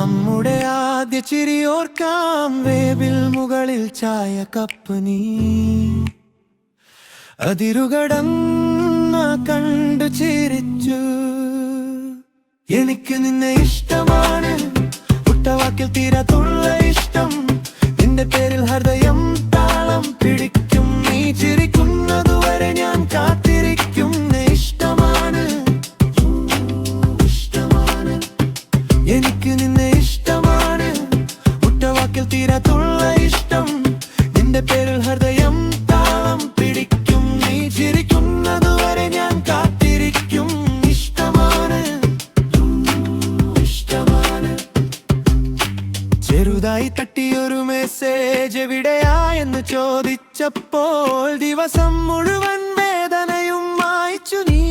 നമ്മുടെ ആദ്യ ചിരിയോർക്കാം, വേവിൽ മുകളിൽ ചായ കപ്പ് നീ അതിരുകടന്ന കണ്ടു ചിരിച്ചു. എനിക്ക് നിന്നെ ഇഷ്ടമാണ്, ഒറ്റവാക്കിൽ തീരാത്തുള്ള ഇഷ്ടം. നിന്റെ പേരിൽ ഹൃദയം താളം പിടിക്കും, നീ ചിരിക്കുന്നതുവരെ ഞാൻ കാത്തിരിക്കും. ഇഷ്ടമാണ്, ഇഷ്ടമാണ്, എനിക്ക് നിന്നെ ഇഷ്ടമാണ്, ഒറ്റവാക്കിൽ തീരാത്തുള്ള ഇഷ്ടം. നിന്റെ പേരിൽ ഹൃദയം താളം പിടിക്കും, നീ ചിരിക്കുന്നതുവരെ ഞാൻ കാത്തിരിക്കും. ഇഷ്ടമാണ്, ഇഷ്ടമാണ്. ചെറുതായി തട്ടിയൊരു മെസ്സേജ് എവിടെയായെന്ന് ചോദിച്ചപ്പോൾ ദിവസം മുഴുവൻ വേദനയും മായ്ച്ചു നീ.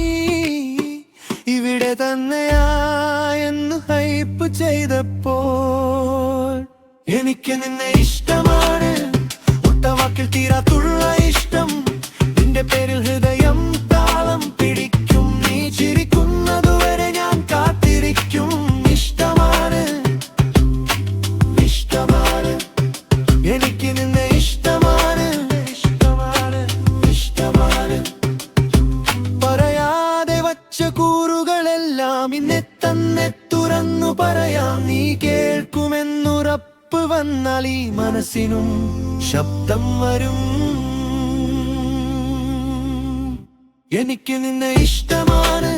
ഇവിടെ തന്നെയായെന്ന് ഹൈപ്പ് ചെയ്തപ്പോൾ എനിക്ക് നിന്നെ ഇഷ്ടമാണ്, ഒറ്റവാക്കിൽ തീരാത്തുള്ള ഇഷ്ടം. നിന്റെ പേരിൽ ഹൃദയം താളം പിടിക്കും, നീ ചിരിക്കുന്നതുവരെ ഞാൻ കാത്തിരിക്കും. ഇഷ്ടമാണ്, ഇഷ്ടമാണ്, എനിക്ക് നിന്നെ ഇഷ്ടമാണ്, ഇഷ്ടമാണ്, ഇഷ്ടമാണ്. പറയാതെ വച്ച കൂറുകളെല്ലാം ഇന്നെ തന്നെ തുറന്നു പറയാം. നീ കേൾക്കുമെന്നുറപ്പ് വന്നാൽ ഈ മനസ്സിനും ശബ്ദം വരും. എനിക്ക് നിന്നെ ഇഷ്ടമാണ്,